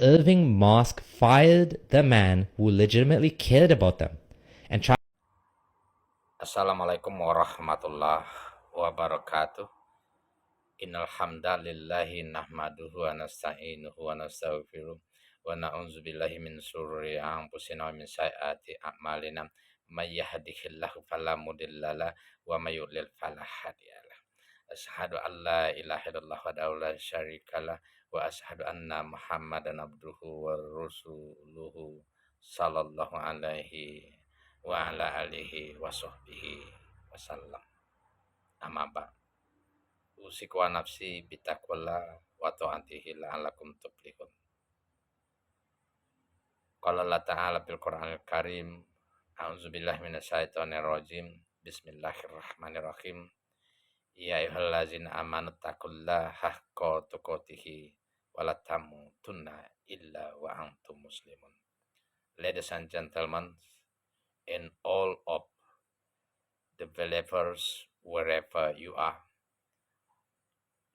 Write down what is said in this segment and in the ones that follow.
Irving Mosque fired the man who legitimately cared about them and tried. Assalamualaikum warahmatullahi wabarakatuh. Innal hamdalillahi nahmaduhu wa nasta'inuhu wa nastaghfiruh wa na'udzu billahi min shururi anfusina wa min sayyiati a'malina. May yahdihillahu fala mudhillalah wa may yudlil fala hadiyalah. Asyhadu an la ilaha illallah wa la syarikalah wa asyhadu anna Muhammadan abduhu wa rasuluhu sallallahu alaihi wa ala alihi wa sahbihi wasallam. Amma ba'd. Usiku wa nafsi bitaqwallah wa ta'atihi la'allakum tuflihun. Qala Allah Ta'ala fil Qur'anil Karim, a'udzubillahi minasyaitonir rajim. Bismillahirrahmanirrahim. Ya ayyuhallazina amanu taqullaha haqqa tuqatih wa la tamutunna illa wa antum muslimun. Ladies and gentlemen, and all of the believers wherever you are,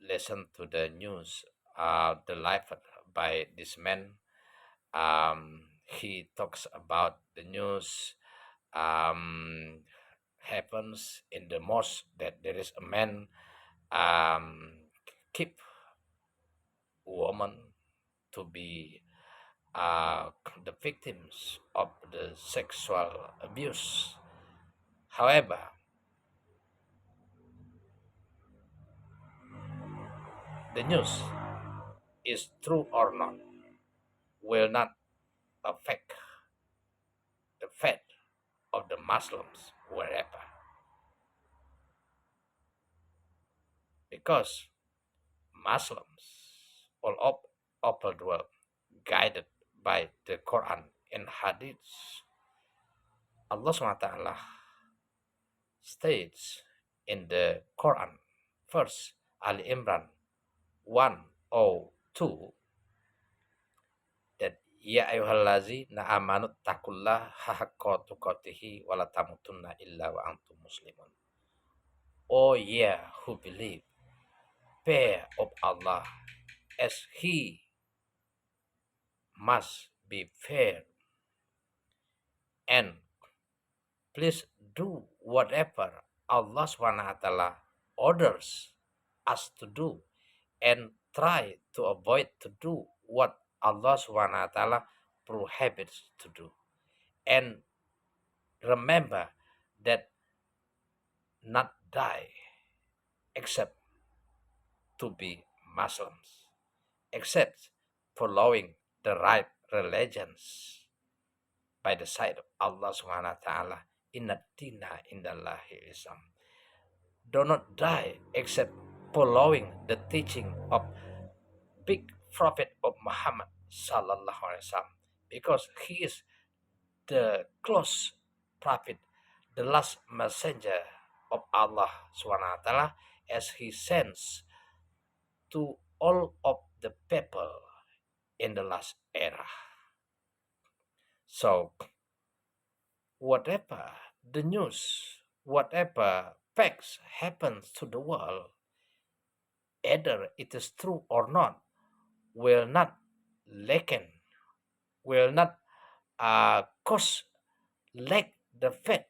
listen to the news, the life by this man. He talks about the news happens in the mosque that there is a man keep woman to be the victims of the sexual abuse. However, the news is true or not will not affect the faith of the Muslims wherever, because Muslims all over the world, guided by the Quran and Hadith, Allah SWT states in the Quran, first Ali Imran 102, that ya ayyuhallazina amanu taqullaha haqqa tuqatih wa la tamutunna illa wa antum muslimun. Oh yeah, who believe, fear of Allah as He must be fair, and please do whatever Allah SWT orders us to do, and try to avoid to do what Allah SWT prohibits to do. And remember that not die except to be Muslims, except following the right religions by the side of Allah Subhanahu wa Ta'ala. Inna dina indallahi Islam. Do not die except following the teaching of big prophet of Muhammad sallallahu alaihi wasallam, because he is the close prophet, the last messenger of Allah Subhanahu wa Ta'ala, as he sends to all of the people in the last era. So whatever the news, whatever facts happens to the world, either it is true or not, will not lessen, will not cause lack the faith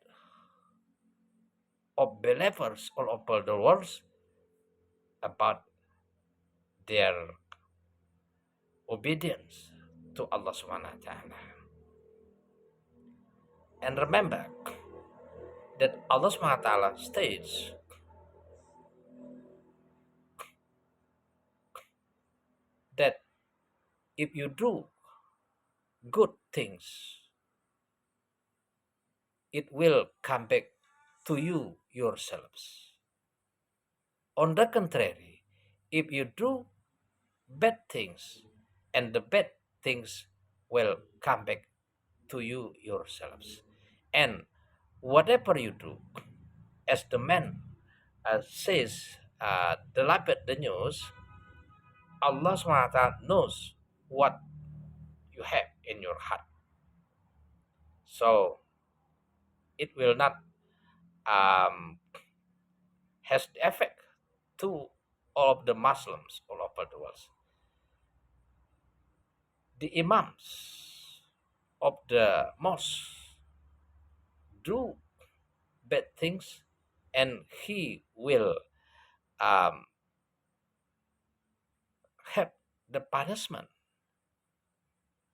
of believers all over the world about their obedience to Allah Subhanahu wa Ta'ala. And remember that Allah Subhanahu wa Ta'ala states that if you do good things, it will come back to you yourselves. On the contrary, if you do bad things, and the bad things will come back to you yourselves. And whatever you do, as the man says, the news, Allah SWT knows what you have in your heart. So it will not has the effect to all of the Muslims all over the world. the imams of the mosque do bad things, and he will um, have the punishment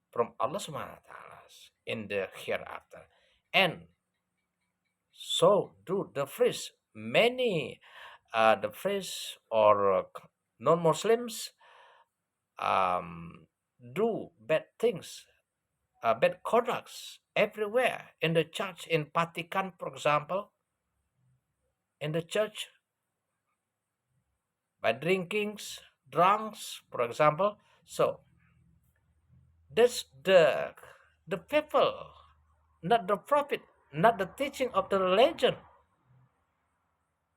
from Allah Subhanahu wa Taala in the hereafter. And so do the priests. Many the priests or non-Muslims do bad things, bad conducts everywhere in the church, in Vatican, for example, in the church by drinkings, drunks, for example. So that's the people, not the prophet, not the teaching of the religion.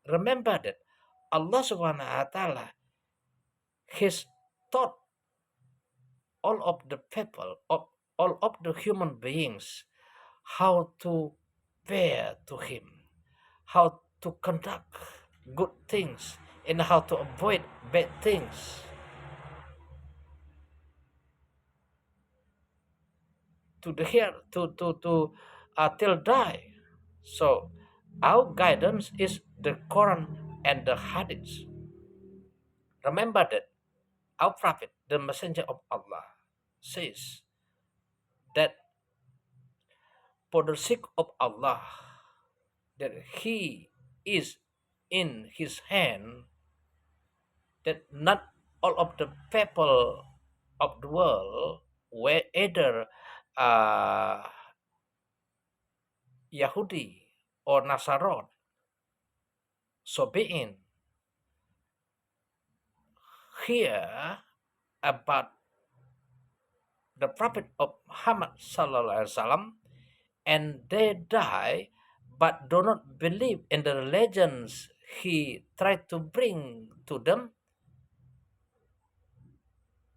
Remember that Allah Subhanahu wa Taala has taught all of the people, of all of the human beings, how to bear to Him, how to conduct good things, and how to avoid bad things. To the here to till die. So our guidance is the Quran and the Hadith. Remember that our prophet, the messenger of Allah, says that for the sake of Allah, that He is in His hand, that not all of the people of the world, whether uh, Yahudi or Nasarot, Sobein, hear about the Prophet of Muhammad sallallahu alaihi wasallam, and they die, but do not believe in the legends he tried to bring to them,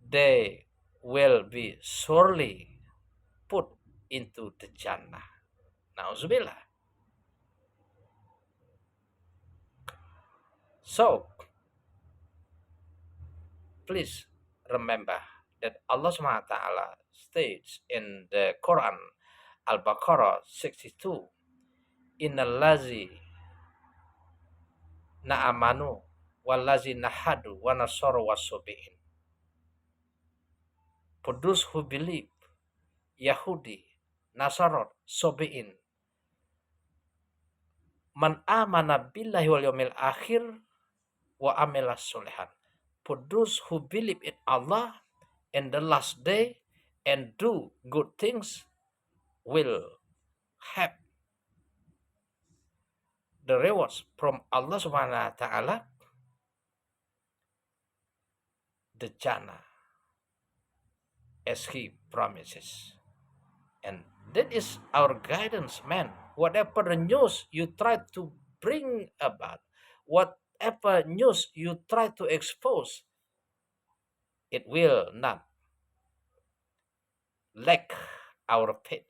they will be surely put into the Jannah. Nauzubillah. So, please remember that Allah Subhanahu wa Ta'ala states in the Quran, Al-Baqarah 62, Innalazi na'amanu walazi nahadu wa nasaru wasubi'in. For those who believe, Yahudi, Nasarot, Sobi'in, man amana billahi wal yawmil akhir wa amila solehan. For those who believe in Allah and the last day and do good things will have the rewards from Allah Subhanahu wa Ta'ala, the Jannah, as He promises. And that is our guidance, man. Whatever the news you try to bring about, whatever news you try to expose, it will not lack our faith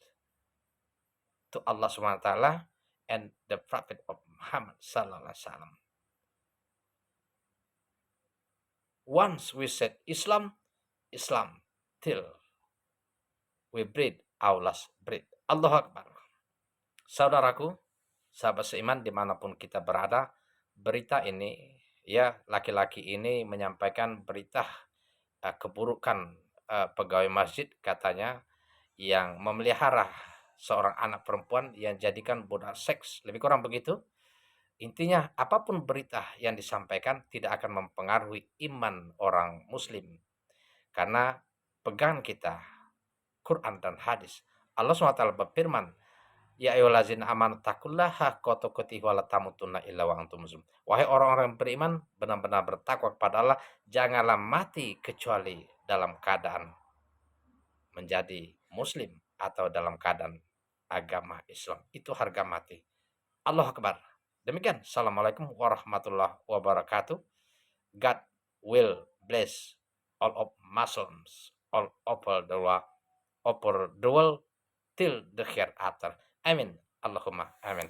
to Allah Subhanahu wa Ta'ala and the Prophet of Muhammad Sallallahu Alaihi Wasallam. Once we said Islam, Islam, till we breathe our last breath. Allahu Akbar. Saudaraku, sahabat seiman dimanapun kita berada, berita ini, ya, laki-laki ini menyampaikan berita keburukan pegawai masjid katanya yang memelihara seorang anak perempuan yang jadikan budak seks, lebih kurang begitu. Intinya apapun berita yang disampaikan tidak akan mempengaruhi iman orang muslim, karena pegangan kita Quran dan hadis. Allah SWT berfirman, ya ayyuhallazina amanu taqullaha haqqa tuqatih wa la tamutunna illa wa antum muslimun. Wahai orang-orang yang beriman, benar-benar bertakwa kepada Allah, janganlah mati kecuali dalam keadaan menjadi muslim atau dalam keadaan agama Islam. Itu harga mati. Allahu Akbar. Demikian. Assalamualaikum warahmatullahi wabarakatuh. God will bless all of Muslims all over the world till the hereafter. Amin. Allahumma amin.